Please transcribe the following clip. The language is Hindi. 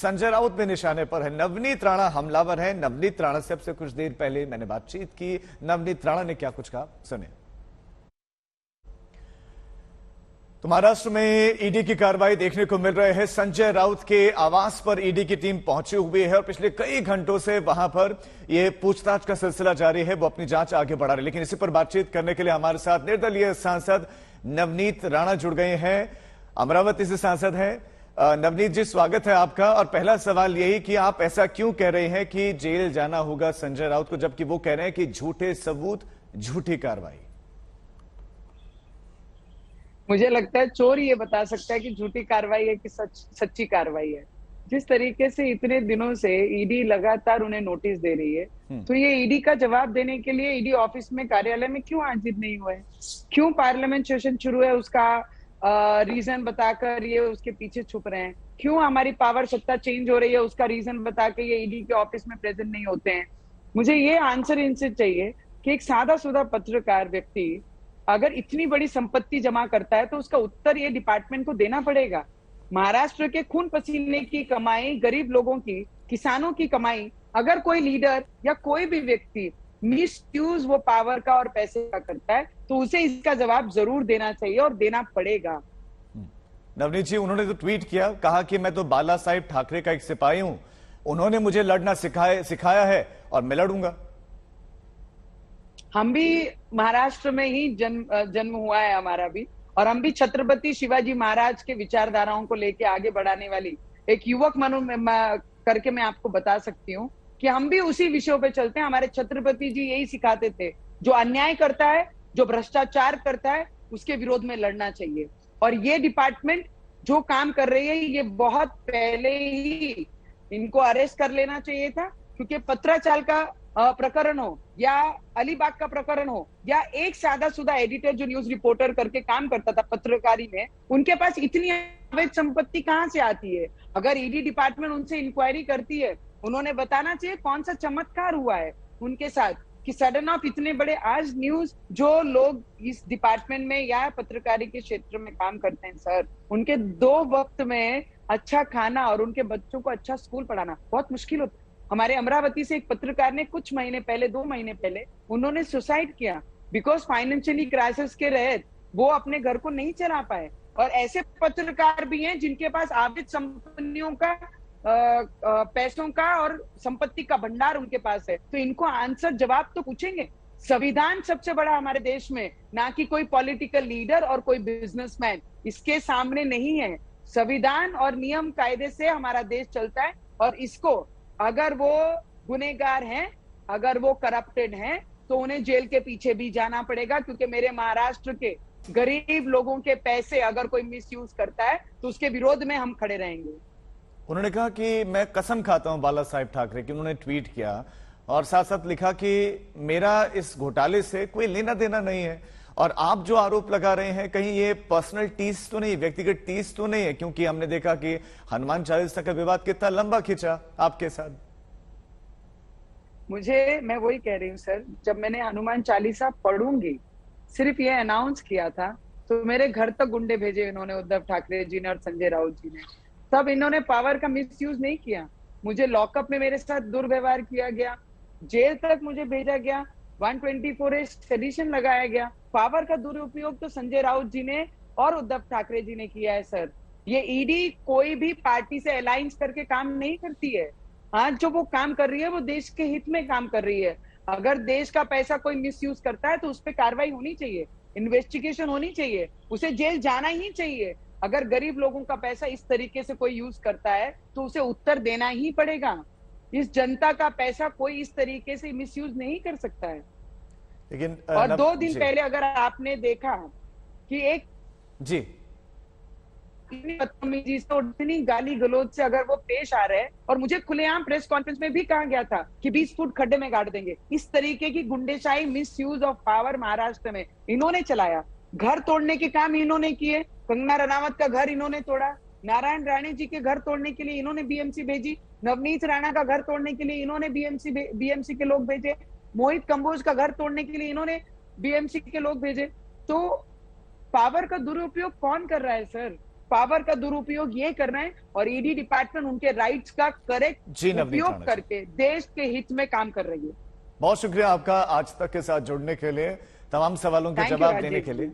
संजय राउत भी निशाने पर है। नवनीत राणा हमलावर है। नवनीत राणा से अब से कुछ देर पहले मैंने बातचीत की। नवनीत राणा ने क्या कुछ कहा, सुने। तो महाराष्ट्र में ईडी की कार्रवाई देखने को मिल रही है। संजय राउत के आवास पर ईडी की टीम पहुंची हुई है और पिछले कई घंटों से वहां पर यह पूछताछ का सिलसिला जारी है। वो अपनी जांच आगे बढ़ा रहे, लेकिन इसी पर बातचीत करने के लिए हमारे साथ निर्दलीय सांसद नवनीत राणा जुड़ गए हैं। अमरावती से सांसद हैं। नवनीत जी, स्वागत है आपका। और पहला सवाल यही कि आप ऐसा क्यों कह रहे हैं कि जेल जाना होगा संजय राउत को, जबकि वो कह रहे हैं कि झूठे सबूत, झूठी कार्रवाई। मुझे लगता है चोर ये बता सकता है कि झूठी कार्रवाई है कि सच्ची कार्रवाई है। जिस तरीके से इतने दिनों से ईडी लगातार उन्हें नोटिस दे रही है, तो ये ईडी का जवाब देने के लिए ईडी ऑफिस में, कार्यालय में क्यों हाजिर नहीं हुए? क्यों पार्लियामेंट सेशन शुरू है उसका रीजन बताकर ये उसके पीछे छुप रहे हैं? क्यों हमारी पावर सत्ता चेंज हो रही है उसका रीजन बता के ये ईडी के ऑफिस में प्रेजेंट नहीं होते हैं? मुझे ये आंसर इनसे चाहिए कि एक सादा सुधा पत्रकार व्यक्ति अगर इतनी बड़ी संपत्ति जमा करता है तो उसका उत्तर ये डिपार्टमेंट को देना पड़ेगा। महाराष्ट्र के खून पसीने की कमाई, गरीब लोगों की, किसानों की कमाई, अगर कोई लीडर या कोई भी व्यक्ति मिस यूज वो पावर का और पैसे का करता है तो उसे इसका जवाब जरूर देना चाहिए और देना पड़ेगा। नवनीत जी, उन्होंने तो ट्वीट किया, कहा कि मैं तो बाला साहेब ठाकरे का एक सिपाही हूं, उन्होंने मुझे लड़ना सिखाया है और मैं लड़ूंगा। हम भी महाराष्ट्र में ही जन्म हुआ है हमारा भी, और हम भी छत्रपति शिवाजी महाराज के विचारधाराओं को लेके आगे बढ़ाने वाली एक युवक मनु करके मैं आपको बता सकती हूँ कि हम भी उसी विषयों पे चलते हैं। हमारे छत्रपति जी यही सिखाते थे, जो अन्याय करता है, जो भ्रष्टाचार करता है, उसके विरोध में लड़ना चाहिए। और ये डिपार्टमेंट जो काम कर रही है, ये बहुत पहले ही इनको अरेस्ट कर लेना चाहिए था, क्योंकि पत्राचार का प्रकरण हो या अलीबाग का प्रकरण हो या एक सादा सुधा एडिटर जो न्यूज रिपोर्टर करके काम करता था पत्रकारी में, उनके पास इतनी अवैध संपत्ति कहां से आती है? अगर ईडी डिपार्टमेंट उनसे इंक्वायरी करती है, उन्होंने बताना चाहिए कौन सा चमत्कार हुआ है उनके साथ कि सडन ऑफ इतने बड़े। आज न्यूज जो लोग इस डिपार्टमेंट में या पत्रकारी के क्षेत्र में काम करते हैं सर, उनके 2 वक्त में अच्छा खाना और उनके बच्चों को अच्छा स्कूल पढ़ाना बहुत मुश्किल होता है। हमारे अमरावती से एक पत्रकार ने कुछ महीने पहले, 2 महीने पहले, उन्होंने सुसाइड किया बिकॉज फाइनेंशियली क्राइसिस के रहते वो अपने घर को नहीं चला पाए। और ऐसे पत्रकार भी हैं जिनके पास अवैध संपत्तियों का, पैसों का और संपत्ति का भंडार उनके पास है, तो इनको आंसर जवाब तो पूछेंगे। संविधान सबसे बड़ा हमारे देश में, ना कि कोई पॉलिटिकल लीडर और कोई बिजनेसमैन, इसके सामने नहीं है। संविधान और नियम कायदे से हमारा देश चलता है, और इसको अगर वो गुनहगार हैं, अगर वो करप्टेड हैं, तो उन्हें जेल के पीछे भी जाना पड़ेगा, क्योंकि मेरे महाराष्ट्र के गरीब लोगों के पैसे अगर कोई मिसयूज करता है तो उसके विरोध में हम खड़े रहेंगे। उन्होंने कहा कि मैं कसम खाता हूं बाला साहेब ठाकरे की, उन्होंने ट्वीट किया और साथ साथ लिखा कि मेरा इस घोटाले से कोई लेना देना नहीं है। और आप जो आरोप लगा रहे हैं, कहीं ये पर्सनल टीस तो नहीं, व्यक्तिगत टीस तो नहीं है? क्योंकि हमने देखा कि हनुमान चालीसा का विवाद कितना लंबा खिंचा आपके साथ। मैं वही कह रही हूँ सर, जब मैंने हनुमान चालीसा पढ़ूंगी सिर्फ ये अनाउंस किया था, तो मेरे घर तक गुंडे भेजे इन्होंने, उद्धव ठाकरे जी ने और संजय राउत जी ने। तब इन्होंने पावर का मिसयूज नहीं किया। मुझे लॉकअप में मेरे साथ दुर्व्यवहार किया गया, जेल तक मुझे भेजा गया, 124A सेडिशन लगाया गया। पावर का दुरुपयोग तो संजय राउत जी ने और उद्धव ठाकरे जी ने किया है सर। ये ईडी कोई भी पार्टी से अलायंस करके काम नहीं करती है। आज जो वो काम कर रही है वो देश के हित में काम कर रही है। अगर देश का पैसा कोई मिसयूज करता है तो उस पर कार्रवाई होनी चाहिए, इन्वेस्टिगेशन होनी चाहिए, उसे जेल जाना ही चाहिए। अगर गरीब लोगों का पैसा इस तरीके से कोई यूज करता है तो उसे उत्तर देना ही पड़ेगा। इस जनता का पैसा कोई इस तरीके से मिसयूज नहीं कर सकता है। लेकिन और 2 दिन पहले अगर आपने देखा कि एक जी बदतमीजी से और इतनी गाली गलौज से अगर वो पेश आ रहे हैं, और मुझे खुलेआम प्रेस कॉन्फ्रेंस में भी कहा गया था कि 20 फुट खड्डे में गाड़ देंगे। इस तरीके की गुंडेशाही, misuse of power Maharashtra में इन्होंने चलाया। घर तोड़ने के काम इन्होंने किए। कंगना रनावत का घर इन्होंने तोड़ा, नारायण राणे जी के घर तोड़ने के लिए इन्होंने बीएमसी भेजी, नवनीत राणा का घर तोड़ने के लिए इन्होंने बीएमसी के लोग भेजे, मोहित कंबोज का घर तोड़ने के लिए इन्होंने बीएमसी के लोग भेजे। तो पावर का दुरुपयोग कौन कर रहा है सर? पावर का दुरुपयोग ये कर रहे हैं और ईडी डिपार्टमेंट उनके राइट्स का करेक्ट नवनीत उपयोग राणा जी। करके देश के हित में काम कर रही है। बहुत शुक्रिया आपका आज तक के साथ जुड़ने के लिए, तमाम सवालों के Thank you, जवाब देने राजेश के जी। लिए।